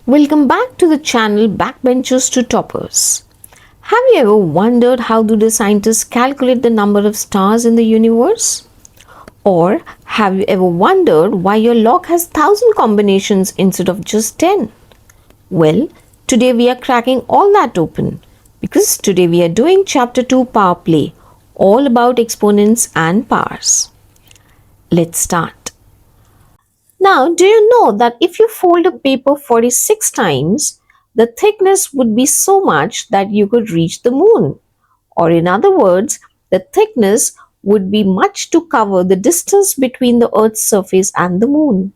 Welcome back to the channel Backbenchers to Toppers. Have you ever wondered how do the scientists calculate the number of stars in the universe? Or have you ever wondered why your lock has 1,000 combinations instead of just 10? Well, today we are cracking all that open because today we are doing chapter 2 power play, all about exponents and powers. Let's start. Now, do you know that if you fold a paper 46 times, the thickness would be so much that you could reach the moon? Or in other words, the thickness would be much to cover the distance between the Earth's surface and the moon.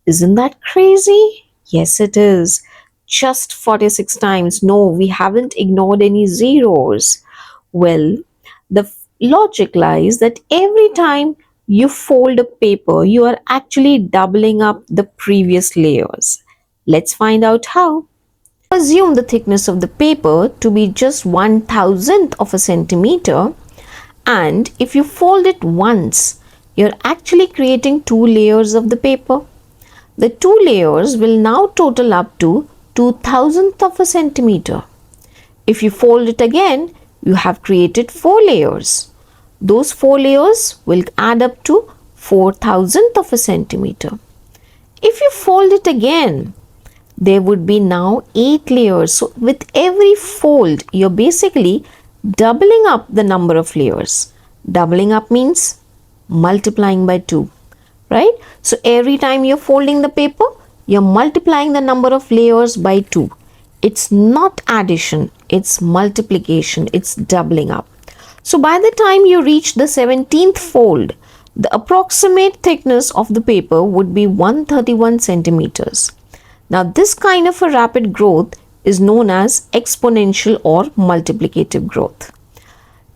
Isn't that crazy? Yes, it is. Just 46 times. No, we haven't ignored any zeros. Well, the logic lies that every time you fold a paper, you are actually doubling up the previous layers. Let's find out how. Assume the thickness of the paper to be just 1,000th of a centimeter, and if you fold it once, you're actually creating two layers of the paper. The two layers will now total up to 2,000th of a centimeter. If you fold it again, you have created 4 layers. Those 4 layers will add up to 4,000th of a centimeter. If you fold it again, there would be now 8 layers. So with every fold, you're basically doubling up the number of layers. Doubling up means multiplying by 2, right? So every time you're folding the paper, you're multiplying the number of layers by 2. It's not addition, it's multiplication, it's doubling up. So by the time you reach the 17th fold, the approximate thickness of the paper would be 131 centimeters. Now this kind of a rapid growth is known as exponential or multiplicative growth.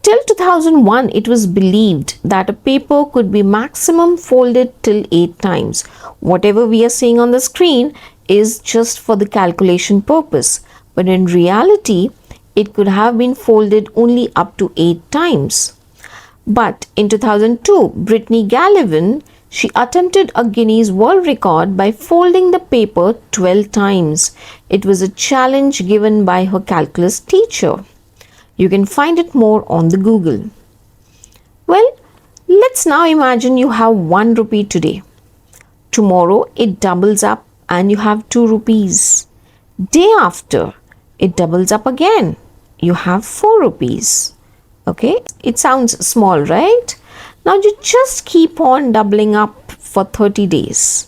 Till 2001, it was believed that a paper could be maximum folded till 8 times. Whatever we are seeing on the screen is just for the calculation purpose, but in reality, it could have been folded only up to 8 times. But in 2002, Brittany Gallivan, she attempted a Guinness World Record by folding the paper 12 times. It was a challenge given by her calculus teacher. You can find it more on the Google. Well, let's now imagine you have 1 rupee today. Tomorrow it doubles up and you have 2 rupees. Day after, it doubles up again. You have 4 rupees. Okay, it sounds small, right? Now you just keep on doubling up for 30 days.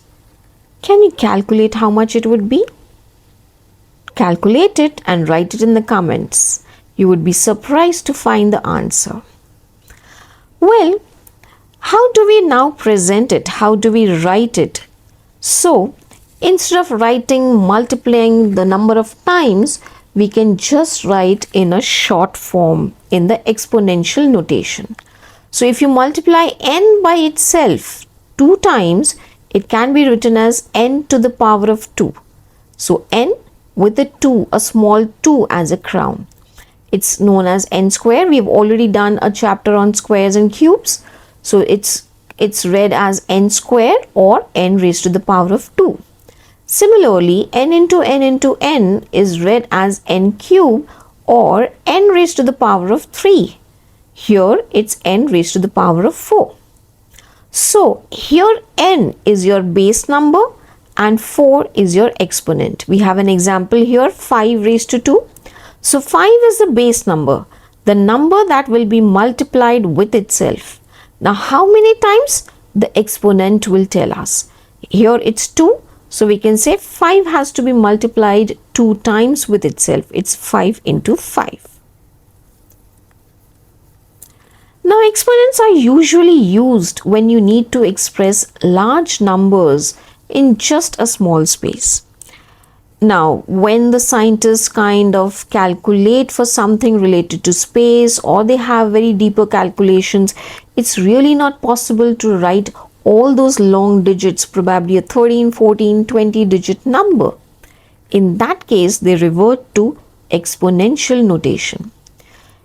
Can you calculate how much it would be? Calculate it and write it in the comments. You would be surprised to find the answer. Well, how do we now present it? How do we write it? So, instead of multiplying the number of times, we can just write in a short form in the exponential notation. So if you multiply n by itself 2 times, it can be written as n to the power of 2. So n with a 2, a small 2 as a crown. It's known as n square. We've already done a chapter on squares and cubes. So it's read as n square or n raised to the power of 2. Similarly, n into n is read as n cube or n raised to the power of 3. Here it's n raised to the power of 4. So here n is your base number and 4 is your exponent. We have an example here, 5 raised to 2. So 5 is the base number, the number that will be multiplied with itself. Now how many times? The exponent will tell us. Here it's 2. So we can say 5 has to be multiplied 2 times with itself. It's 5 into 5. Now exponents are usually used when you need to express large numbers in just a small space. Now, when the scientists kind of calculate for something related to space or they have very deeper calculations, it's really not possible to write all those long digits, probably a 13, 14, 20 digit number. In that case, they revert to exponential notation.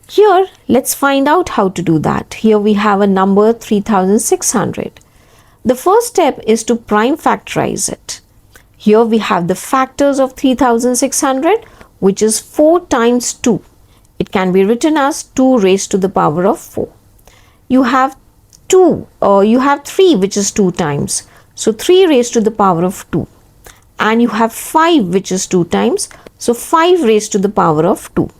Here, let's find out how to do that. Here we have a number 3600. The first step is to prime factorize it. Here we have the factors of 3600, which is 4 times 2. It can be written as 2 raised to the power of 4. You have 3, which is 2 times. So 3 raised to the power of 2. And you have 5, which is 2 times. So 5 raised to the power of 2.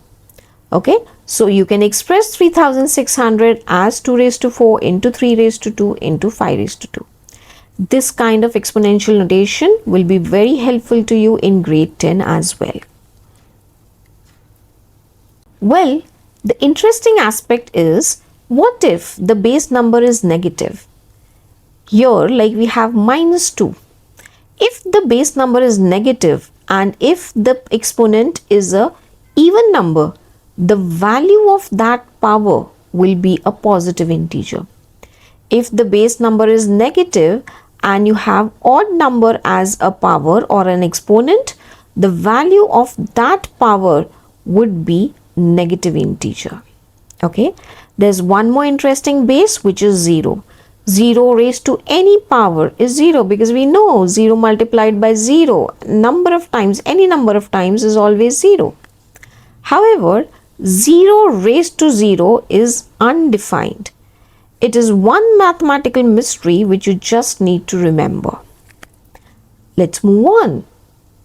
Okay, so you can express 3600 as 2 raised to 4 into 3 raised to 2 into 5 raised to 2. This kind of exponential notation will be very helpful to you in grade 10 as well. Well, the interesting aspect is, what if the base number is negative? Here, like we have minus 2. If the base number is negative and if the exponent is a even number, the value of that power will be a positive integer. If the base number is negative and you have odd number as a power or an exponent, the value of that power would be negative integer. Okay, there's one more interesting base, which is 0. 0 raised to any power is 0, because we know 0 multiplied by 0 number of times, any number of times, is always 0. However, 0 raised to 0 is undefined. It is one mathematical mystery which you just need to remember. Let's move on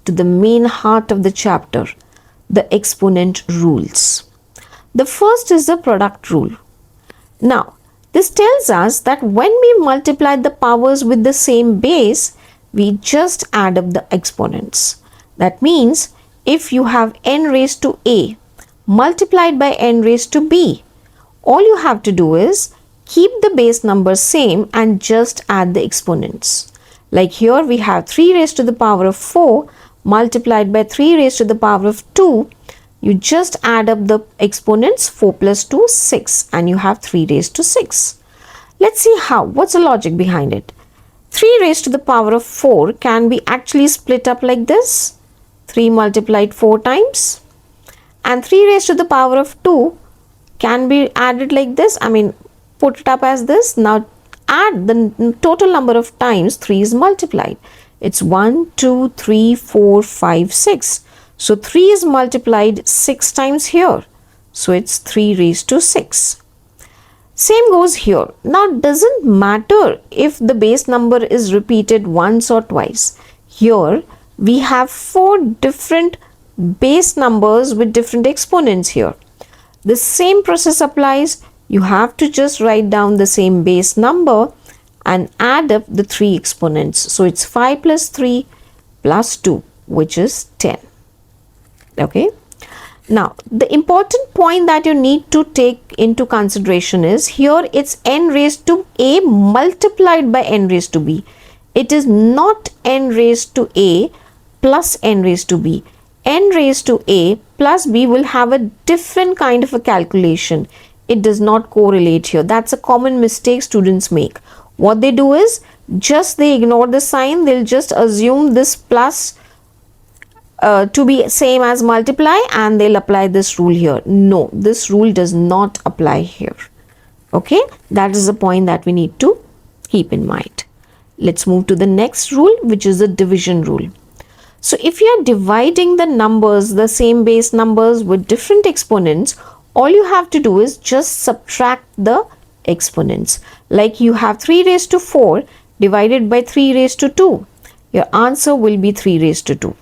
to the main heart of the chapter, the exponent rules. The first is the product rule. Now, this tells us that when we multiply the powers with the same base, we just add up the exponents. That means if you have n raised to a multiplied by n raised to b, all you have to do is keep the base number same and just add the exponents. Like here we have 3 raised to the power of 4 multiplied by 3 raised to the power of 2. You just add up the exponents. 4 plus 2 is 6 and you have 3 raised to 6. Let's see how. What's the logic behind it? 3 raised to the power of 4 can be actually split up like this. 3 multiplied 4 times. And 3 raised to the power of 2 can be added like this. Put it up as this. Now add the total number of times 3 is multiplied. It's 1, 2, 3, 4, 5, 6. So 3 is multiplied 6 times here. So it's 3 raised to 6. Same goes here. Now it doesn't matter if the base number is repeated once or twice. Here we have 4 different base numbers with different exponents here. The same process applies. You have to just write down the same base number and add up the 3 exponents. So it's 5 plus 3 plus 2, which is 10. Okay. Now, the important point that you need to take into consideration is, here it's n raised to a multiplied by n raised to b. It is not n raised to a plus n raised to b. N raised to a plus b will have a different kind of a calculation. It does not correlate here. That's a common mistake students make. What they do is, they ignore the sign. They'll just assume this plus to be same as multiply and they'll apply this rule here. No, this rule does not apply here. Okay, that is the point that we need to keep in mind. Let's move to the next rule, which is the division rule. So if you are dividing the numbers, the same base numbers with different exponents, all you have to do is just subtract the exponents. Like you have 3 raised to 4 divided by 3 raised to 2. Your answer will be 3 raised to 2.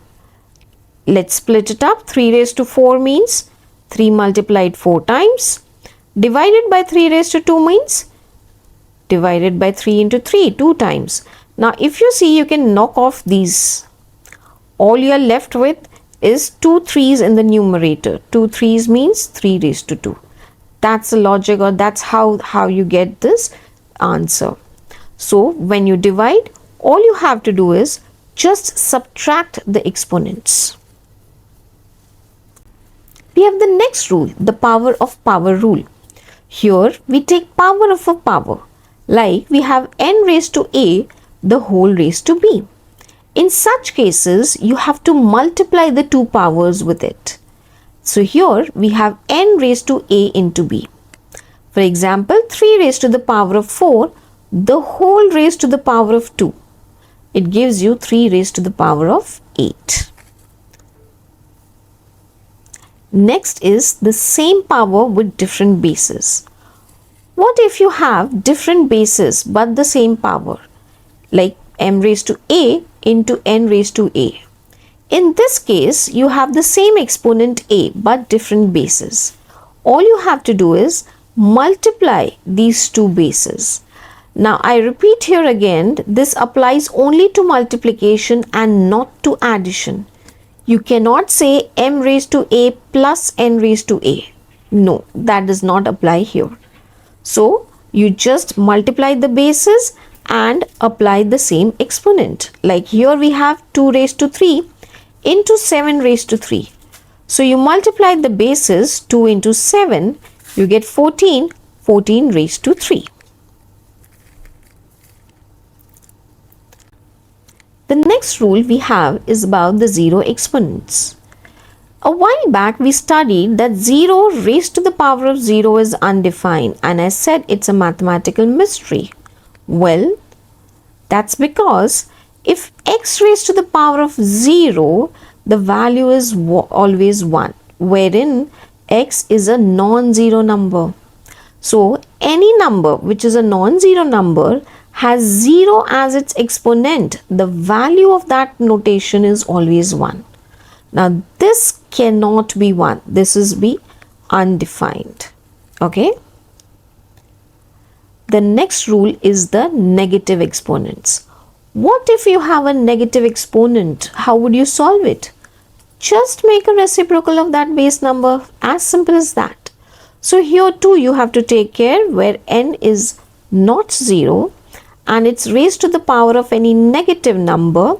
Let's split it up. 3 raised to 4 means 3 multiplied 4 times. Divided by 3 raised to 2 means divided by 3 into 3, 2 times. Now if you see, you can knock off these. All you are left with is 2 3's in the numerator. 2 3's means 3 raised to 2. That's the logic, or that's how you get this answer. So when you divide, all you have to do is just subtract the exponents. We have the next rule, the power of power rule. Here we take power of a power. Like we have n raised to a, the whole raised to b. In such cases, you have to multiply the 2 powers with it. So here we have n raised to a into b. For example, 3 raised to the power of 4, the whole raised to the power of 2. It gives you 3 raised to the power of 8. Next is the same power with different bases. What if you have different bases but the same power, like m raised to a into n raised to a? In this case, you have the same exponent a but different bases. All you have to do is multiply these two bases. Now I repeat here again, this applies only to multiplication and not to addition. You cannot say m raised to a plus n raised to a. No, that does not apply here. So you just multiply the bases and apply the same exponent. Like here we have 2 raised to 3 into 7 raised to 3. So you multiply the bases, 2 into 7, you get 14, 14 raised to 3. The next rule we have is about the zero exponents. A while back we studied that 0 raised to the power of 0 is undefined, and I said it's a mathematical mystery. Well, that's because if x raised to the power of 0, the value is always 1, wherein x is a non-zero number. So any number which is a non-zero number has 0 as its exponent, the value of that notation is always 1. Now this cannot be 1, this is be undefined. Okay. The next rule is the negative exponents. What if you have a negative exponent? How would you solve it? Just make a reciprocal of that base number, as simple as that. So here too you have to take care where n is not 0 and it's raised to the power of any negative number.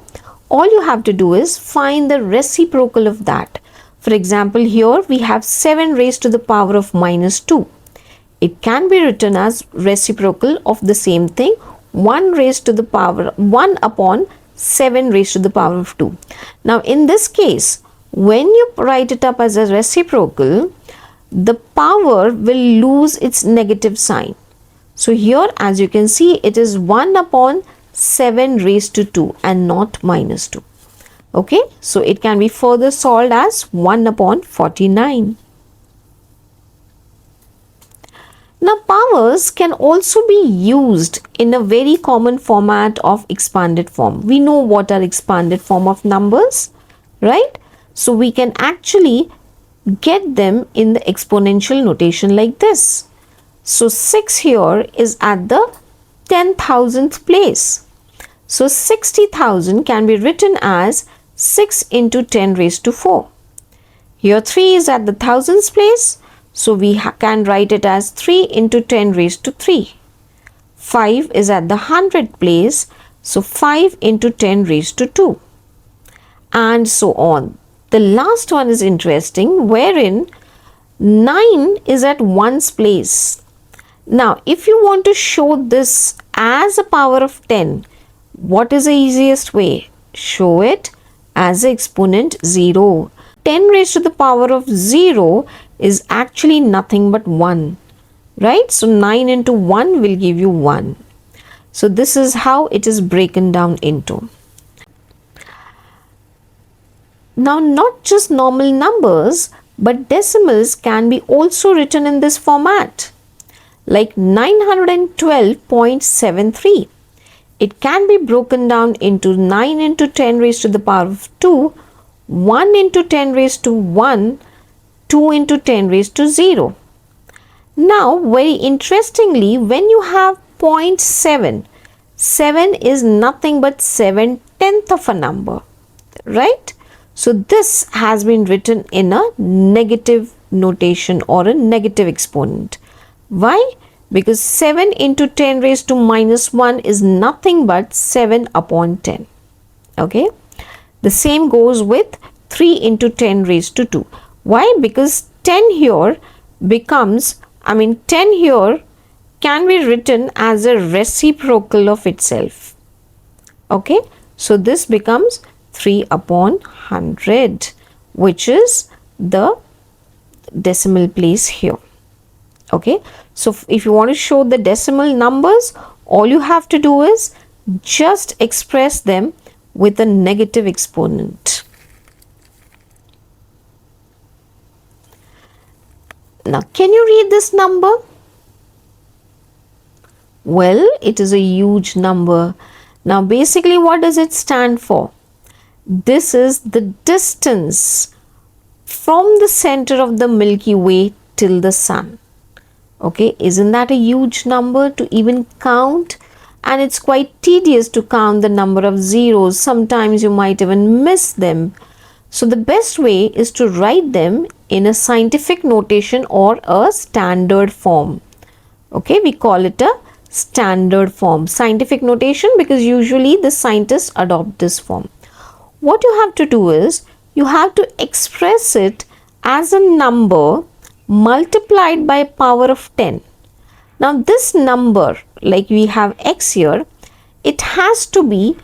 All you have to do is find the reciprocal of that. For example, here we have 7 raised to the power of minus 2. It can be written as reciprocal of the same thing, 1 raised to the power 1 upon 7 raised to the power of 2. Now in this case, when you write it up as a reciprocal, the power will lose its negative sign. So here as you can see, it is 1 upon 7 raised to 2 and not minus 2. Okay, so it can be further solved as 1 upon 49. Now powers can also be used in a very common format of expanded form. We know what are expanded form of numbers, right? So we can actually get them in the exponential notation like this. So 6 here is at the 10,000th place. So 60,000 can be written as 6 into 10 raised to 4. Here 3 is at the thousands place. So we can write it as 3 into 10 raised to 3. 5 is at the 100th place. So 5 into 10 raised to 2. And so on. The last one is interesting, wherein 9 is at 1's place. Now, if you want to show this as a power of 10, what is the easiest way? Show it as exponent 0. 10 raised to the power of 0 is actually nothing but 1, right? So 9 into 1 will give you 1. So this is how it is broken down into. Now not just normal numbers, but decimals can be also written in this format, like 912.73. It can be broken down into 9 into 10 raised to the power of 2, 1 into 10 raised to 1, 2 into 10 raised to 0. Now, very interestingly, when you have 0.7, 7 is nothing but 7/10 of a number, right? So this has been written in a negative notation or a negative exponent. Why? Because 7 into 10 raised to minus 1 is nothing but 7 upon 10. Okay. The same goes with 3 into 10 raised to 2. Why? Because 10 here becomes, 10 here can be written as a reciprocal of itself. Okay. So this becomes 3 upon 100, which is the decimal place here. Okay. So if you want to show the decimal numbers, all you have to do is just express them with a negative exponent. Now, can you read this number? Well, it is a huge number. Now, basically, what does it stand for? This is the distance from the center of the Milky Way till the sun. Okay, isn't that a huge number to even count? And it's quite tedious to count the number of zeros. Sometimes you might even miss them. So the best way is to write them in a scientific notation or a standard form. Okay, we call it a standard form. Scientific notation because usually the scientists adopt this form. What you have to do is you have to express it as a number multiplied by power of 10. Now this number, like we have x here, it has to be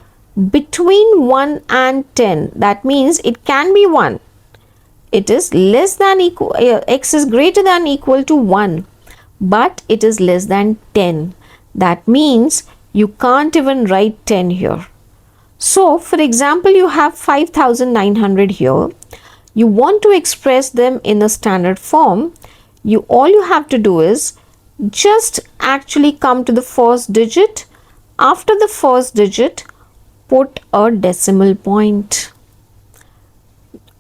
between 1 and 10. That means it can be 1. It is less than equal, x is greater than equal to 1, but it is less than 10. That means you can't even write 10 here. So, for example, you have 5,900 here. You want to express them in a standard form. All you have to do is just actually come to the first digit. After the first digit, put a decimal point.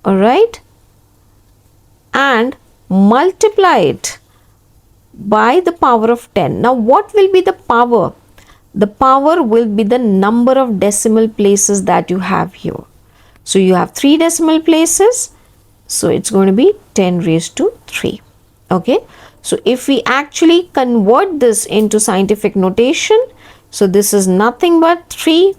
Alright? And multiply it by the power of 10. Now, what will be the power? The power will be the number of decimal places that you have here. So, you have 3 decimal places. So, it's going to be 10 raised to 3. Okay. So, if we actually convert this into scientific notation, so this is nothing but 3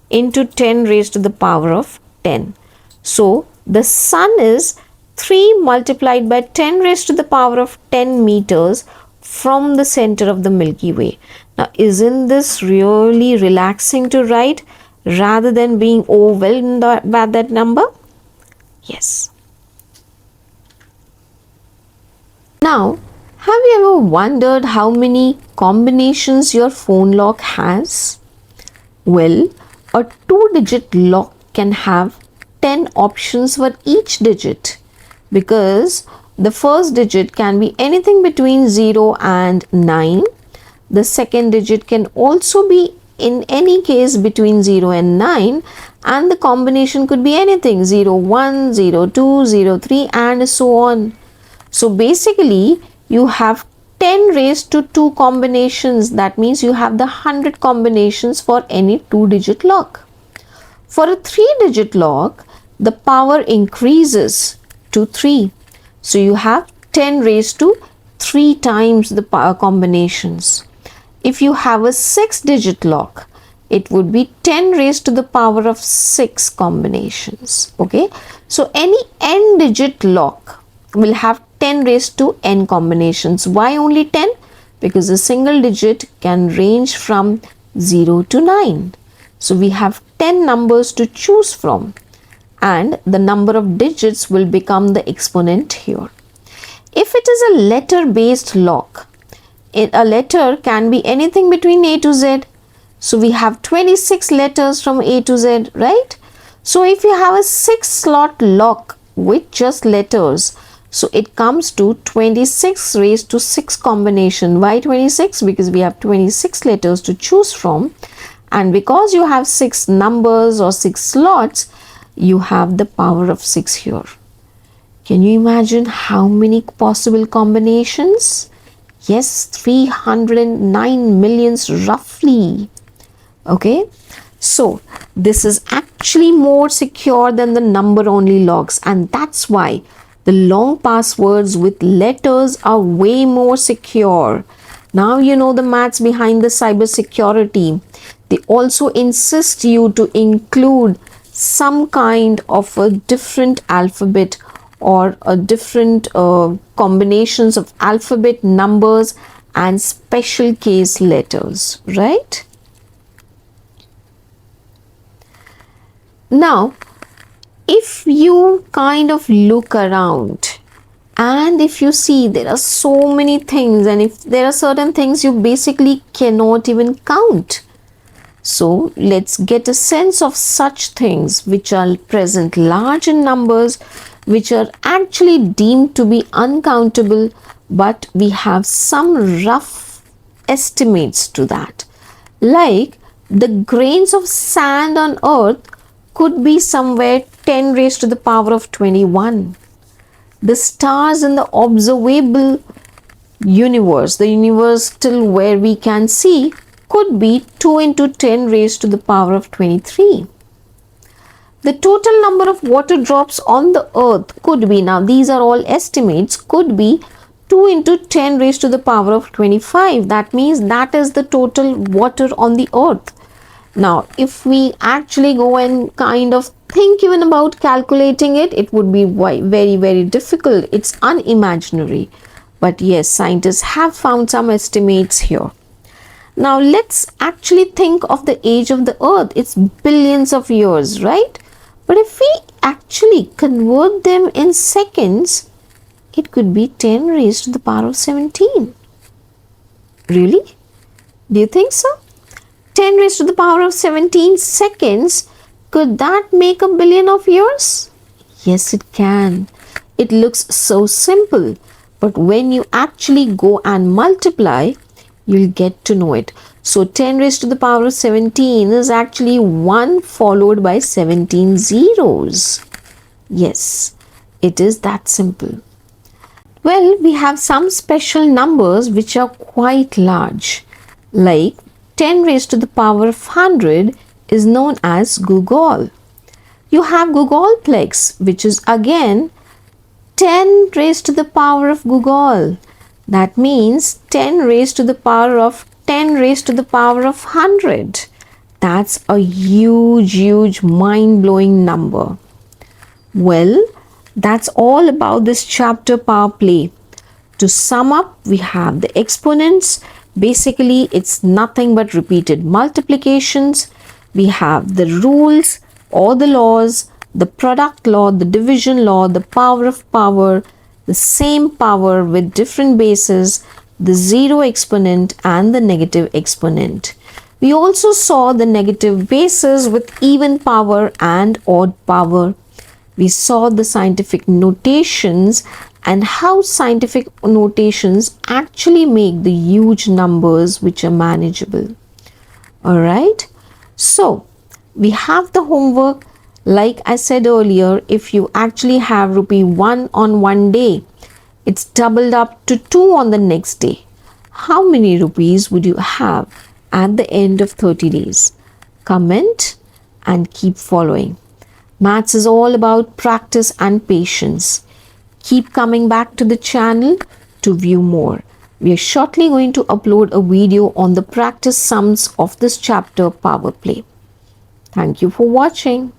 into 10 raised to the power of 10. So, the sun is 3 multiplied by 10 raised to the power of 10 meters from the center of the Milky Way. Now, isn't this really relaxing to write rather than being overwhelmed by that number? Yes. Now, have you ever wondered how many combinations your phone lock has? Well, a 2-digit lock can have 10 options for each digit because the first digit can be anything between 0 and 9. The second digit can also be in any case between 0 and 9, and the combination could be anything 0, 1, 0, 2, 0, 3 and so on. So basically you have 10 raised to 2 combinations. That means you have the 100 combinations for any 2-digit lock. For a 3-digit lock, the power increases to 3. So you have 10 raised to 3 times the power combinations. If you have a 6-digit lock, it would be 10 raised to the power of 6 combinations. Okay. So any n-digit lock will have 10 raised to n combinations. Why only 10? Because a single digit can range from 0 to 9. So we have 10 numbers to choose from, and the number of digits will become the exponent here. If it is a letter based lock, a letter can be anything between A to Z. So we have 26 letters from A to Z, right? So if you have a 6-slot lock with just letters, so it comes to 26 raised to 6 combination. Why 26? Because we have 26 letters to choose from, and because you have 6 numbers or 6 slots, you have the power of 6 here. Can you imagine how many possible combinations? Yes, 309 millions roughly. Okay, so this is actually more secure than the number only locks, and that's why the long passwords with letters are way more secure. Now you know the maths behind the cyber security. They also insist you to include some kind of a different alphabet or a different combinations of alphabet, numbers and special case letters, right? Now, if you kind of look around and if you see there are so many things, and if there are certain things you basically cannot even count, So let's get a sense of such things which are present large in numbers, which are actually deemed to be uncountable, but we have some rough estimates to that. Like the grains of sand on earth could be somewhere 10 raised to the power of 21. The stars in the observable universe, the universe till where we can see, could be 2 into 10 raised to the power of 23. The total number of water drops on the earth could be, now these are all estimates, could be 2 into 10 raised to the power of 25. That means that is the total water on the earth. Now, if we actually go and kind of think even about calculating it, it would be very, very difficult. It's unimaginary. But yes, scientists have found some estimates here. Now, let's actually think of the age of the earth. It's billions of years, right? But if we actually convert them in seconds, it could be 10 raised to the power of 17. Really? Do you think so? 10 raised to the power of 17 seconds, could that make a billion of years? Yes, it can. It looks so simple, but when you actually go and multiply, you'll get to know it. So 10 raised to the power of 17 is actually 1 followed by 17 zeros. Yes, it is that simple. Well, we have some special numbers which are quite large, like 10 raised to the power of 100 is known as Gugol. You have Gugolplex, which is again 10 raised to the power of Gugol. That means 10 raised to the power of 10 raised to the power of 100. That's a huge mind-blowing number. Well, that's all about this chapter, power play. To sum up, we have the exponents. Basically, it's nothing but repeated multiplications. We have the rules or the laws, the product law, the division law, the power of power, the same power with different bases, the zero exponent and the negative exponent. We also saw the negative bases with even power and odd power. We saw the scientific notations and how scientific notations actually make the huge numbers which are manageable. Alright, so we have the homework. Like I said earlier, if you actually have rupee 1 on one day, it's doubled up to 2 on the next day. How many rupees would you have at the end of 30 days? Comment and keep following. Maths is all about practice and patience. Keep coming back to the channel to view more. We are shortly going to upload a video on the practice sums of this chapter, power play. Thank you for watching.